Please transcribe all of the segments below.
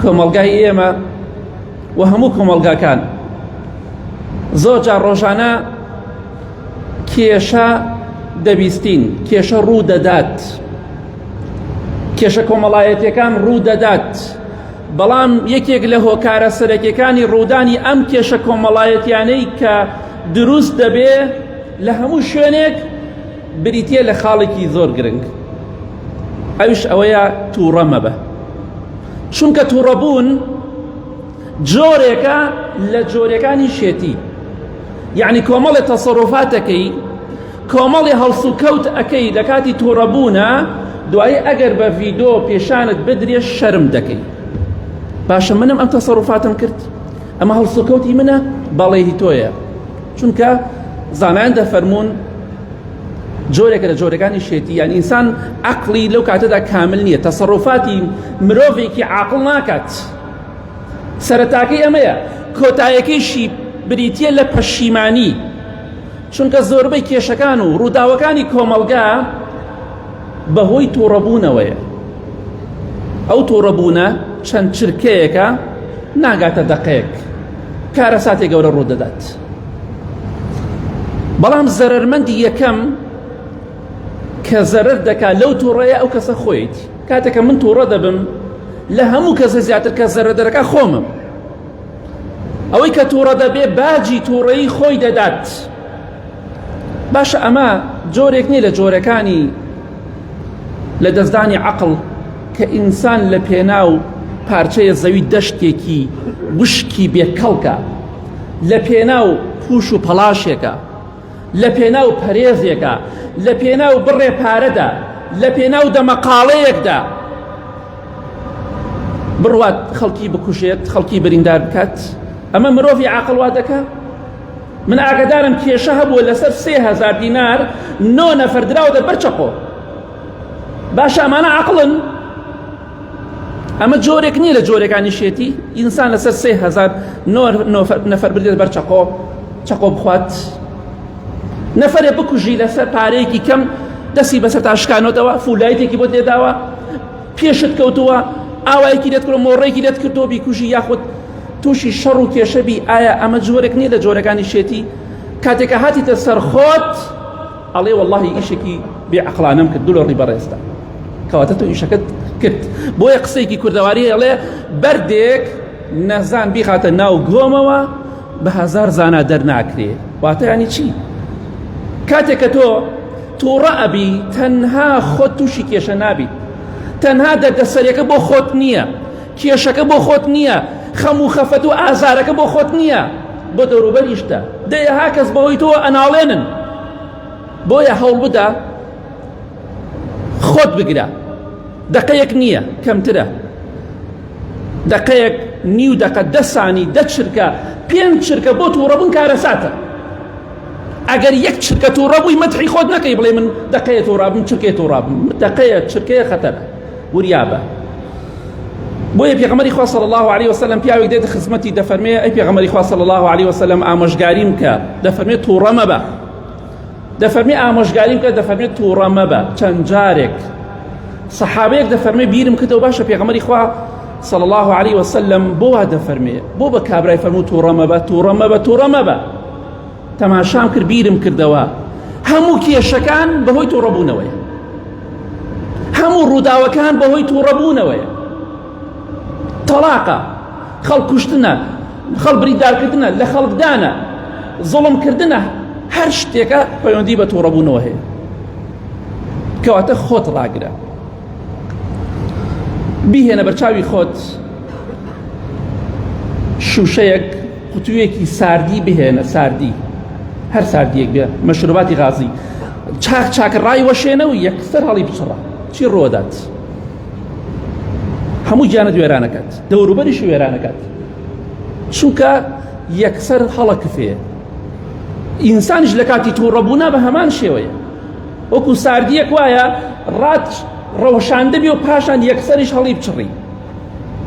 کۆمەڵگای ئێمە و هەموو کۆمەڵگاکان زۆر جار ڕۆژانە کێشە دەبیستین، کێشە ڕوو دەدات، کێشە کۆمەڵایەتیەکان ڕوو دەدات، بەڵام یەکێک لە هۆکارە سەرەکیەکانی ڕوودانی ئەم کێشە کۆمەڵایەتیانەی کە دروست دەبێ لە هەموو شوێنێک بریتیە لە خاڵێکی زۆر گرنگ، ئەوش ئەوەیە تووڕە مەبە. چونکە تووڕەبوون جۆرێکە لە جۆرەکانی شێتی، یعنی کۆمەڵی تەسەڕوفاتەکەی، کۆمەڵی هەڵس و کەوت ئەەکەی لە کاتی تووڕەبوونە، دوایی ئەگەر بە ڤیدۆ پێشانت بدرێ شەرم دەکەی. باشە منم ئەم تەسەڕوفاتم کرد، ئەمە هەڵس و کەوتی منە، بەڵێ تۆیە. چونکە زانایان دەفەرمون جۆرێکە لە جۆرەکانی شێتی، یان ئینسان عەقڵی لەو کاتەدا کامل نییە، تەسەڕوفاتی مرۆڤێکی عاقڵ ناکات. سەرەتاکەی ئەمەیە، کۆتایەکەیشی بریتیە لە پەشیمانی، چونکە زۆربەی کێشەکان و ڕووداوەکانی کۆمەڵگا بەهۆی تووڕەبوونەوەیە. ئەو تووڕەبوونە چەند چرکەیەکە ناگاتە دەقەیەک، کارە ساتێک گەورە ڕوو دەدات. بەڵام زەرەرمەندی یەکەم کە زەرەر دەکات لەو تووڕەیە ئەو کەسە خۆیت. کاتێکە من تووڕە دەبم لە هەموو کەسە زیاتر کە زەرەر دەکات خۆمم. ئەوەی کە تووڕە دەبێ باجی تووڕەیی خۆی دەدات. باشە ئەمە جۆرێک نییە لە جۆرەکانی لە دەستدانی عەقڵ کە ئینسان لە پێناو پارچەیە زەوی دەشتێکی وشکی بێکەڵکە، لە پێناو پوش و پەڵاشێکە، لە پێناو پەرێزێکە، لە پێناو بڕێ پارەدا، لە پێناو دەمەقاڵەیەکدا بڕوات خەڵکی بکوژێت، خەڵکی بریندار بکات. ئەمە مرۆڤی عاقڵ وا دەکا؟ من ئاگادارم کێشە هەبووە لەسەر 3000 دینار 9 نەفەر دراوە بەرچەقۆ. باشە ئەمانە عاقڵن؟ ئەمە جۆرێک نییە لە جۆرەکانی شێتی، ئینسان لەسەر 3000 نەفەر بدرێت بەرچەقۆ، چەقۆ بخوات، نەفەرێ بکوژی لەسەر پارەیەکی کەم، دەستی بەسەر تاشکانەوەتەوە، فولایەتێکی بۆ دێداوە، پێشت کەوتووە، ئاوایەکی لێت کردو، مۆڕێکی لێت کردو بیکوژی، یاخود تووشی شەڕ و کێشەبی. ئایا ئەمە جۆرێک نییە لە جۆرەکانی شێتی؟ کاتێکە هاتیتە سەر خۆت ئەڵێ وەڵڵاهی ئیشێکی بێعەقڵانەم کرد، دوو لە ڕێی بەڕێزدا، کەواتە تۆ ئیشەکەت کرد. بۆیە قسەیەکی کوردەواری ئەڵێ بەردێک نەزان بیخاتە ناو گۆمەوە بە 1000 زانا دەرناکرێ. واتە یانی چی؟ کاتێککە تۆ تووڕە ئەبی تەنها خۆت تووشی کێشە نابیت، تەنها دەردەسەریەکە بۆ خۆت نییە، کێشەکە بۆ خۆت نییە، خەم و خەفەت و ئازارەکە بۆ خۆت نییە، بۆ دەوروبەریشتە. دەیەها کەس بەهۆی تۆ ئەناڵێنن. بۆیە هەوڵ بدە خۆت بگرە. دەقەیەک نییە، کەمترە، دەقەیەک، نیو دەقە، 10 سانی، 10 چرکە، 5 چرکە بۆ تووڕەبوون کارە ساتە. ئەگەر یەک چرکە تووڕەبووی مەدحی خۆت نەکەی بڵێ من دەقەیە تووڕابم، چرکەیە تووڕابم. دەقەیە، چرکەیە خەتەرە، وریابە. بۆیە پێغەمبەری خوا صلی الله علیه وسلم پیاوێک دێتە خزمەتی دەفەرمێ ئەی پێغەمبەری خوا صلی الله علیه وسلم ئامۆژگاریم کە، دەفەرمێ تووڕە مەبە، دەفەرمێ ئامۆژگاریم کە، دەفەرمێ تووڕە مەبە. چەند جارێک سەحابەیەک دەفەرمێ بیرم کردەوە باشە پێغەمبەری خوا صلی الله علیه وسلم بۆ وا دەفەرمێ، بۆ بە کابرای فەرموو تووڕە مەبە، تووڕە مەبە، تووڕە مەبە. تەماشام کرد، بیرم کردەوە هەموو کێشەکان بەهۆی تووڕەبوونەوەیە، هەموو ڕووداوەکان بەهۆی تووڕەبوونەوەیە. تەلاقە، خەڵک کوشتنە، خەڵک بریندارکردنە، لە خەڵکدانە، زوڵمکردنە، هەر شتێکە پەیوەندی بە تووڕەبوونەوە هەیە. کەواتە خۆت ڕاگرە، بیهێنە بەرچاوی خۆت شوشەیەک، قوتوویەکی ساردی بهێنە، ساردی، هەر ساردیەک بێ، مەشروباتی غازی، چاک چاکە ڕای وەشێنە و یەکسەر هەڵی بچڕە. چی ڕۆدات؟ هەموو گیانت وێرانەکات، دەوروبەریش وێرانەکات، چونکە یەکسەر هەڵە کفێ. ئینسانیش لە کاتی تووڕەبوونا بە هەمان شێوەیە، وەکو ساردیەک وایە ڕات ڕەوشاندەبی و پاشان یەکسەریش هەڵی بچڕی.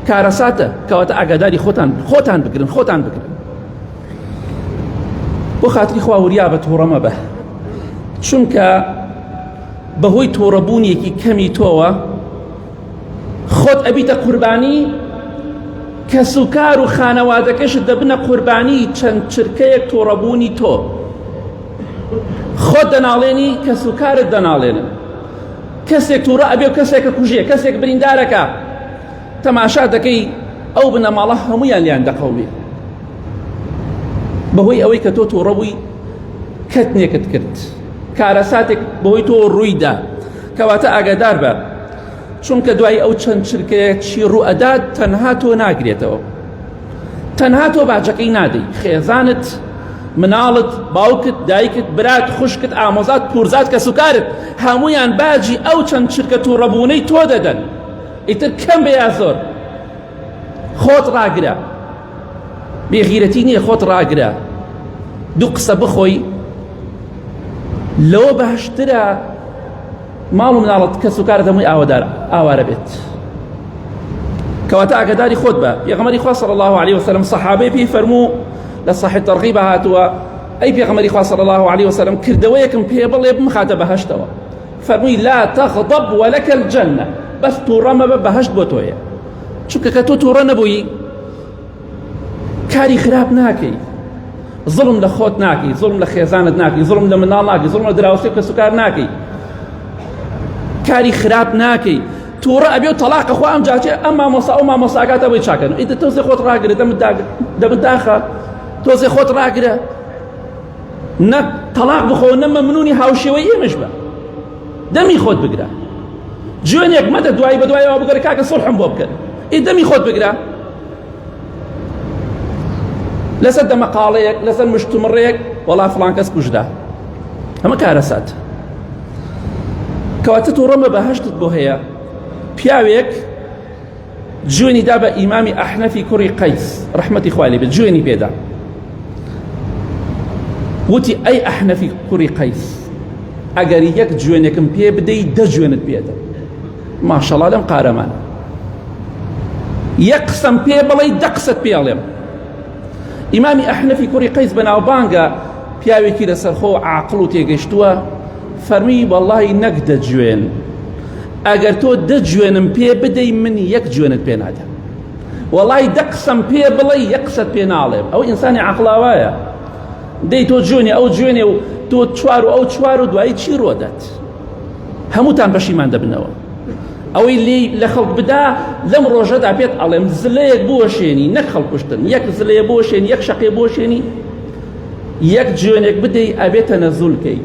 کارەساتە، کەواتە ئاگاداری خۆتان بگرن، خۆتان بگرن. بۆ خاتری خوا وریا بە تووڕە مەبە، چونکە بەهۆی تووڕەبوونیەکی کەمی تۆوە خۆت ئەبیتە قوربانی کەس و کار و خانەوادەکەشت دەبنە قوربانی چەند چرکەیەک تۆڕەبوونی تۆ. خۆت دەناڵێنی، کەس و کارت دەناڵێنن. کەسێک تووڕە ئەبێ و کەسێکە کوژێ، کەسێک بریندارەکە، تەماشا دەکەی ئەو بنەماڵە هەموویان لیان دەقەومێ بەهۆی ئەوەی کە تۆ تووڕە بووی کەتنێکت کرد، کارەساتێک بەهۆی تۆ ڕوویدا. کەواتە ئاگادار بە، چونکە دوای ئەو چەند چرکەیەکی ڕوئەدات تەنها تۆ ناگرێتەوە، تەنها تۆ باجەکەی نادەی، خێزانت، مناڵت، باوکت، دایکت، برات، خوشکت، ئامۆزات، پورزات، کەسوکارت هەموویان باجی ئەو چەند چرکە تووڕەبوونەی تۆ دەدەن. ئیتر کەم بێ یا زۆر خۆت ڕاگرە، بێغیرەتی نییە، خۆت ڕاگرە. دوو قسە بخۆی لەوە باشترە ماڵ و مناڵت کەسوکارت هەمووی ئاوارە بێت. کەواتە ئاگاداری خۆت بە. پێغەمبەری خوا صلی الله عليه وسلم سەحابەی پێی فەرموو لە صحیح تەرغیب هاتووە، ئەی پێغەمبەری خوا صلی الله عليه وسلم کردەوەیەکم پێ بڵێ بمخاتە بەهەشتەوە. فەرمووی لا تغضب ولك الجنة، بەس تووڕە مەبە، بەهەشت بۆ تۆیە. چونکە کە تۆ تووڕە نەبووی کاری خراپ ناکەی، زڵم لە خۆت ناکەی، زڵم لە خێزانت ناکەی، زڵم لە مناڵ ناکەی، زڵم لە دراوسێ و کەسوکار ناکەی، کاری خراپ ناکەی. تووڕە ئەبێ و تەلاقە خوا ئەم جاچێ ئەم مامۆسا ئەو مامۆساکاتە بۆی چاکەن. ئیتر تۆزێ خۆت ڕاگرە، دەمت داخە، تۆزێ خۆت ڕاگرە، نە تەلاق بخۆ، نە مەمنوونی هاوشێوەی ئێمەش بە، دەمی خۆت بگرە. جوێنێک مەدە دوای بە دوایەوە بگەڕێ کاکە سڵحم بۆ بکەن، دەمی خۆت بگرە لەسەر دەمەقاڵەیەک، لەسەر مشتومڕێک، وەڵا فڵان کەس کوژدا، ئەمە کارەسات. کەواتە تووڕەمە بەهەشتت بۆ هەیە. پیاوێک جوێنی دا بە ئیمامی ئەحنەفی کوڕی قەیس ڕەحمەتی خوای لێ بێت، جوێنی پێدا، وتی ئەی ئەحنەفی کوڕی قەیس، ئەگەر یەک جوێنێکم پێ بدەی 10 جوێنت پێدەم. ماشەڵڵا لەم قارەمانە. یەک قسەم پێ بڵێ 10 قسەت پێڵێم. ئیمامی ئەحنەفی کوڕی قەیس بەناوبانگە، پیاوێکی لەسەرخۆ عاقڵ و تێگەیشتووە، فەرمی وەڵڵاهی نەک 10 جوێن، ئەگەر تۆ 10 جوێنم پێ بدەی من 1 جوێنت پێ نادەم. وەڵڵاهی 10 قسەم پێ بڵێ 1 قسەت پێ ناڵێم. ئەو ئینسانی عاقڵاوایە، دەی تۆ جوێنی ئەو جوێنێ و تۆ 4 و ئەو 4 و دوایی چی ڕۆدەت؟ هەمووتان پەشیمان دەبنەوە. ئەوەی لێ لە خەڵک بدا لەم ڕۆژەدا پێت ئەڵێم زلەیەک بوەشێنی، نەک خەڵکوشتن، یەک زلەیە بوەشێنی، یەک شەقێ بوەشێنی، 1 جوێنێک بدەی ئەبێتە نەزولکەی،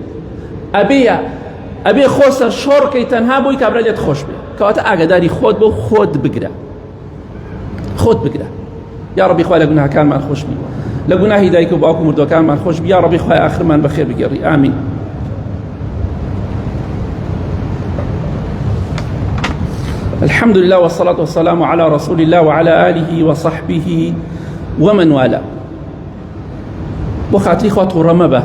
ئەبێ خۆ سەر شۆڕکەی تەنها بۆی کابرا لێت خۆش بێ. کەواتە ئاگاداری خۆت بۆ خۆت بگرە، خۆت بگرە. یا ڕەبی خوا لە گوناهەکانمان خۆش بی، لە گوناهی دایک و باوک و مردوەکانمان خۆش بی. یا ڕەبی خوای ئاخرمان بەخێر بگێڕی. ئامین. الحمد لله والصلاة والسلام على رسول الله وعلى آله وصحبه ومن والاه. بۆ خاتری خوا تووڕە مەبە،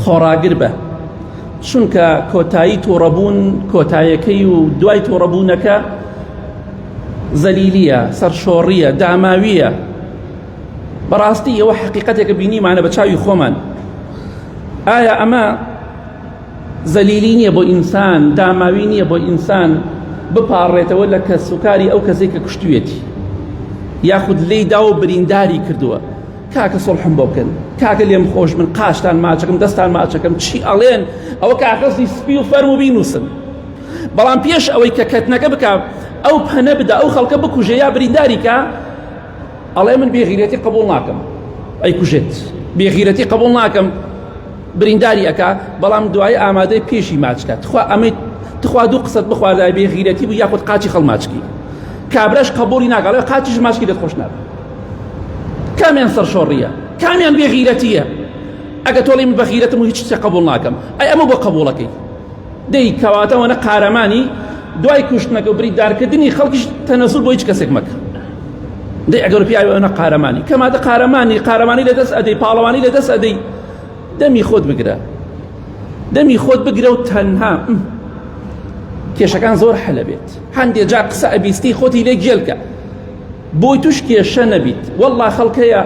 خۆڕاگر بە، چونکە کۆتایی تۆڕەبوون، کۆتاییەکەی و دوای تۆڕەبوونەکە زەلیلیە، سەرشۆڕیە، داماویە. بەڕاستی ئەوە حەقیقەتێکە بینیمانە بە چاوی خۆمان. ئایا ئەمە زەلیلی نییە بۆ ئینسان، داماوی نییە بۆ ئینسان بپاڕێتەوە لە کەسوکاری ئەو کەسێک کە کوشتوێتی، یاخود لێی دا و برینداری کردووە، کاکە سڵحم بۆ بکەن، کاکە لێم خۆش من، قاشتان ماچەکەم، دەستان ماچەکەم، چی ئەڵێن؟ ئەوە کاکەسی سپی و فەرم و بینووسن. بەڵام پێش ئەوەی کە کەتنەکە بکە، ئەو پەنە بدە، ئەو خەڵکە بکوژێ یا برینداری کە، ئەڵێ من بێغیرەتی قبوڵ ناکەم، ئەی کوژێت، بێغیرەتی قبوڵ ناکەم، برینداری ئەکا، بەڵام دوای ئامادەی پێشی ماچکات. خوا ئەمەی تخوا 2 قسەت بخواردای بێغیرەتی بوو، یاخود قاچی خەڵماچکی، کابراش قبوڵی ناکات، قاچیش ماچکی دەت خۆش نابێت. کامیان سەرشۆڕیە، کامیان بێغیرەتیە؟ ئەگە تۆڵی من بەغیرەتم و هیچ شتێک قبوڵ ناکەم، ئەی ئەمە بۆ قبوڵەکەی دەی کەواتەوە نە قارەمانی دوای کوشتنەکە و بریندارکردنی خەڵکیش تەنەزول بۆ هیچ کەسێک مەکە. دەی ئەگەر پیاوە نە قارەمانی، کەمادە قارەمانی لەدەست ئەدەی، پاڵەوانی لەدەست ئەدەی، دەمی خۆت بگرە، دەمی خۆت بگرە و تەنها کێشەکان زۆر حەلە بێت. هەندێک جا قسە ئەبیستی خۆتی لێ گێلکە بۆی توش کێشە نەبیت. وەڵڵا خەڵکەیە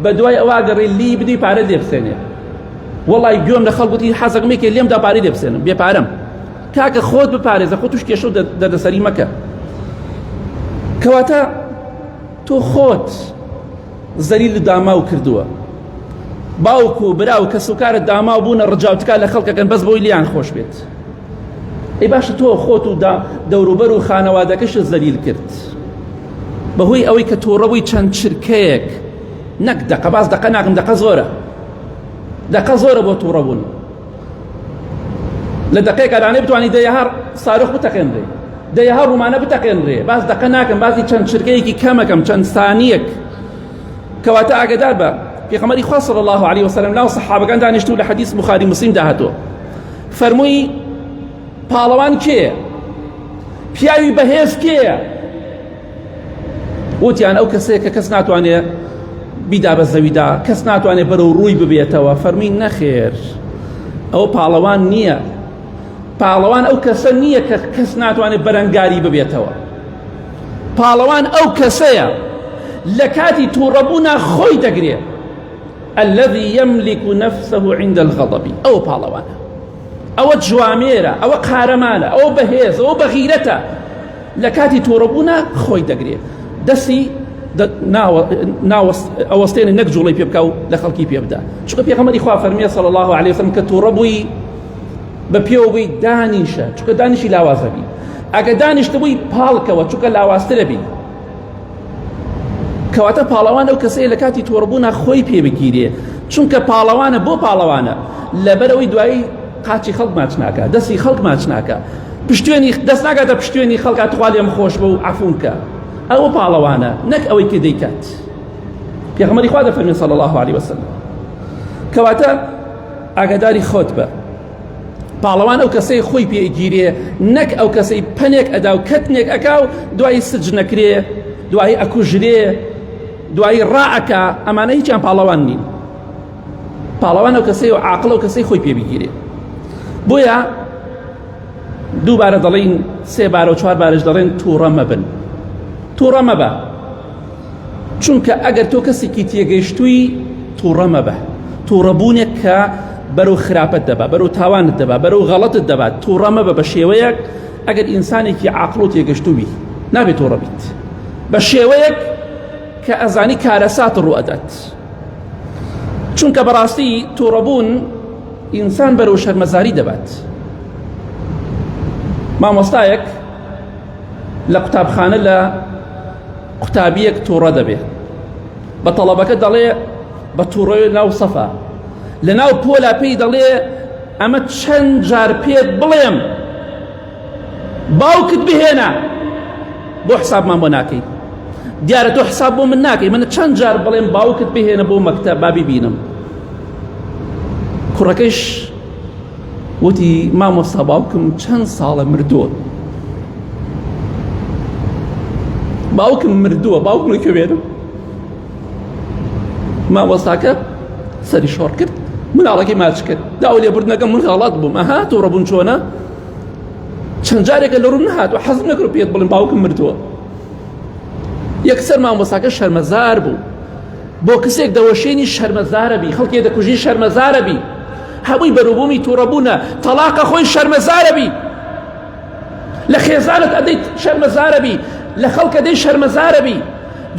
بە دوای ئەوە گەڕێ لی بدەی پارە دێبسێنێ، وەڵڵای گوێم لە خەڵکوتی حەزەکمێکێ لێمدا پارەی دێبسێنم، بێپارەم. کاکە خۆت بپارێزە، خۆ توش کێشە و دەردەسەری مەکە. کەواتە تۆ خۆت زەلیل داماو کردووە، باوک و برا و کەس و کارت داماو بوونە ڕجاوتکار لە خەڵکەکەن بەس بۆی لیان خۆش بێت. ئەی باشە تۆ خۆت و دەوروبەر و خانەوادەکەشت زەلیل کرد بەهۆی ئەوەی کە تووڕەبووی چەند چرکەیەک، نەک دەقە، باز دەقە ناکەم، دەقە زۆرە بۆ تووڕەبوون. لە دەقەیەک ئەلانەی بتوانی دەیەهار سارۆخ بتەقێنرێ، دەیەهار ڕوومانە بتەقێنرێ، باز دەقە ناکەم، بازی چەند چرکەیەکی کەمەکەم، چەند سانیەک. کەواتە ئاگادار بە پێغەمبەری خوا صلی الله علیه وسلم لاو سەحابەکان دانیشتوو لە حەدیث بوخاری موسلیم داهاتوە، فەرمووی پاڵەوان کێیە؟ پیاوی بەهێز کێیە؟ وتیان ئەو کەسەیە کە کەس ناتوانێت بیدا بە زەویدا، کەس ناتوانێت بەرەو ڕووی ببێتەوە. فەرمووی نەخێر، ئەوە پاڵەوان نییە. پاڵەوان ئەو کەسە نییە کە کەس ناتوانێت بەرەنگاری ببێتەوە. پاڵەوان ئەو کەسەیە لە کاتی تووڕەبوونا خۆی دەگرێت، الذي يملك نفسه عند الغضب. ئەوە پاڵەوانە، ئەوە جوامێرە، ئەوە قارەمانە، ئەوە بەهێز، ئەوە بەغیرەتە، لە کاتی تووڕەبوونا خۆی دەگرێت، دەستی ئەوەستێنێ نەک جوڵەی پێ بکە و لە خەڵکی پێ بدە. چونکە پێغەمبەری خوا فەرمیە صلی الله علیه وسلم کە تووڕەبووی بە پێوە بووی دانیشە، چونکە دانیشی لاوازە بی، ئەگە دانیشتە بووی پاڵکەوە، چونکە لاوازترە بی. کەواتە پاڵەوان ئەو کەسەیە لە کاتی تووڕەبوونا خۆی پێ بگیرێ، چونکە پاڵەوانە بۆ پاڵەوانە لەبەرەوەی دوایی قاچی خەڵک ماچ ناکە، دەستی خەڵک ماچ ناکە، پشتێنی دەست ناکاتە پشتێنی خەڵکات تخوا لێم خۆش بە و عەفوم کە. ئەوە پاڵەوانە، نەک ئەوەی کە دەیکات. پێغەمبەری خوا دەفەرمێ صلی الله علیه وسلم. کەواتە ئاگاداری خۆت بە، پاڵەوان ئەو کەسەی خۆی پێگیرێ، نەک ئەو کەسەی پەنێک ئەدا و کەتنێک ئەکا و دوایی سج نەکرێ، دوایی ئەکوژرێ، دوایی ڕائەکە. ئەمانە هیچیان پاڵەوان نین. پاڵەوان ئەو کەسەی و عاقڵە ئەو کەسەی خۆی پێ بگیرێ. بۆیە دووبارە دەڵێن، سێبارە و چوار بارش دەڵێن تووڕە مەبن، تووڕە مەبە، چونکە ئەگەر تۆ کەسێکی تێگەیشتووی تووڕە مەبە. تووڕەبوونێک کە بەرەو خراپەت دەبا، بەرەو تاوانت دەبا، بەرەو غەڵەتت دەبات. تووڕە مەبە بە شێوەیەک ئەگەر ئینسانێکی عاقڵ و تێگەشتووی نابێت تووڕە بیت، بە شێوەیەک کە ئەزانی کارەسات ڕوو ئەدات. چونکە بەڕاستی تووڕەبوون ئینسان بەرەو شەرمەزاری دەبات. مامۆستایەک لە قوتابخانە لە قوتابیەک تووڕە دەبێت، بە تەڵەبەکە دەڵێ بە تووڕەی ناو سەفا، لە ناو پۆلا پێی دەڵێ ئەمە چەند جار پێت بڵێم باوکت بهێنە، بۆ حسابمان بۆ ناکەی، دیارە تۆ حساب بۆ من ناکەی، من چەند جار بڵێم باوکت بهێنە بۆ مەکتەب با بیبینم. کوڕەکەیش وتی مامۆستا باوکم چەند ساڵە مردووە، باوکم مردووە، باوکم لەکوێنە؟ مامۆستاکە سەری شۆڕ کرد، مناڵەکەی ماچ کرد، داوای لێبوردنەکەم من غەڵەت بووم. ئەها تووڕەبوون چۆنە؟ چەند جارێکە لە ڕوون نەهات و حەزم نەکرد پێت بڵێم باوکم مردووە. یەکسەر مامۆستاکە شەرمەزار بوو، بۆ کەسێک دەوەشێنی شەرمەزارە بی، خەڵکێ دەکوژی شەرمەزارە بی، هەمووی بەروبوومی تووڕەبوونە، تەلاقە خۆی شەرمەزارە بی، لە خێزانت ئەدەیت شەرمەزارە بی، لە خەڵک ئەدەی شەرمەزارە بی،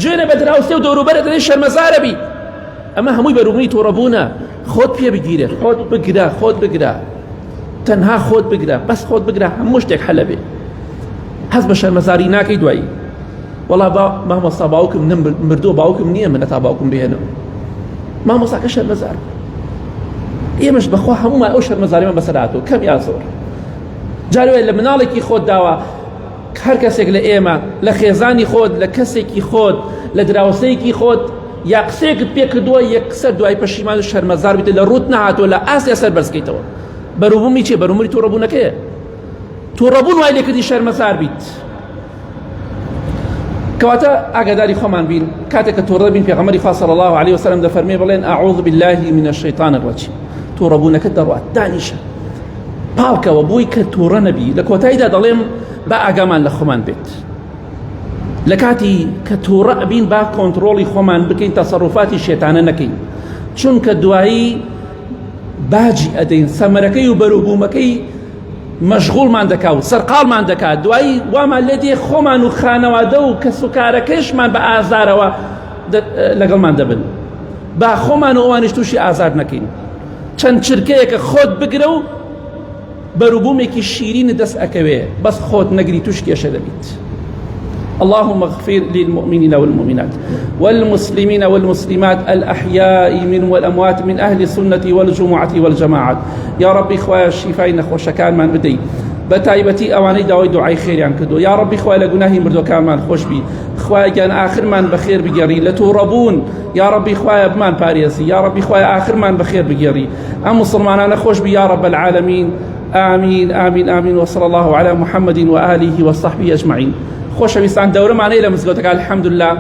گوێنە بە دراوسێ و دەوروبەرت ئەدەی شەرمەزارە بی. ئەمە هەمووی بەروبوومی تووڕەبوونە. خۆت پێ بگیرێت، خۆت بگرە، خۆت بگرە، تەنها خۆت بگرە، بەس خۆت بگرە، هەموو شتێک حەلە بێ. هەست بە شەرمەزاری ناکەی دوایی. وەڵا مامۆستا باوکم مردووە، باوکم نییە منە تا باوکم بهێنم. مامۆستاکە شەرمەزار. ئێمەش بەخوا هەمومان ئەو شەرمەزاریمان بەسەرهاتوە، کەم یا زۆر. جارێ لە مناڵێکی خۆت داوە، هەر کەسێک لە ئێمە لە خێزانی خۆت، لە کەسێکی خۆت، لە دراوسەیەکی خۆت یا قسەیەکت پێ کردووە، یەکسەر دوای پەشیمان و شەرمەزار بیت، لە ڕوت نەهاتوە، لە ئاسیا سەر بەرزکەیتەوە. بەروبوومی چێ؟ بەروبوومی تووڕەبوونەکەیە. تووڕەبوون وای لێ کردی شەرمەزار بیت. کەواتە ئاگاداری خۆمان بین، کاتێک کە تووڕە بین، پێغەمبەری خوا صلی الله علیه وسلم دەفەرمێ بڵێن ئەعوذ بالله من الشیطان الرجیم. تووڕەبوونەکە دەڕوات، دانیشە، پاڵکەوە بۆی کە تووڕە نەبی. لە کۆتاییدا دەڵێم با ئاگامان لە خۆمان بێت، لە کاتی کە تووڕە ئەبین با کۆنتڕۆڵی خۆمان بکەین، تەسەڕوفاتی شێتانە نەکەین، چونکە دوایی باجی ئەدەین، سەمەرەکەی و بەروبوومەکەی مەشغوڵمان دەکات و سەرقاڵمان دەکات دوایی وامان لێ دێ خۆمان و خانەوادە و کەس و کارەکەشمان بە ئازارەوە لەگەڵمان دەبن با خۆمان و ئەوانش تووشی ئازار نەکەین چەند چرکەیەکە خۆت بگرە و بەروبوومێکی شیرین دەست ئەکەوێ بەس خۆت نەگری توش کێشە دەبیت. اللهم اغفر للمؤمنين والمؤمنات والمسلمين والمسلمات الأحياء منهم والأموات من أهل السنة والجمعة والجماعات يا ربي خويا الشفاء نخوش كان من بدي بتايبتي أواني داوي دعاء خير يعني كدو يا ربي خويا لجناهي مردو كان من خوش بي خويا كان آخر من بخير بجري لتوربون يا ربي خويا بمان باريسي يا ربي خويا آخر من بخير بجري أم مسلمان أنا خوش بي يا رب العالمين آمين آمين آمين وصلى الله على محمد وآله وصحبه أجمعين. خوشەویستان دەورەمانەیە لە مزگەوتەکە الحەمدولله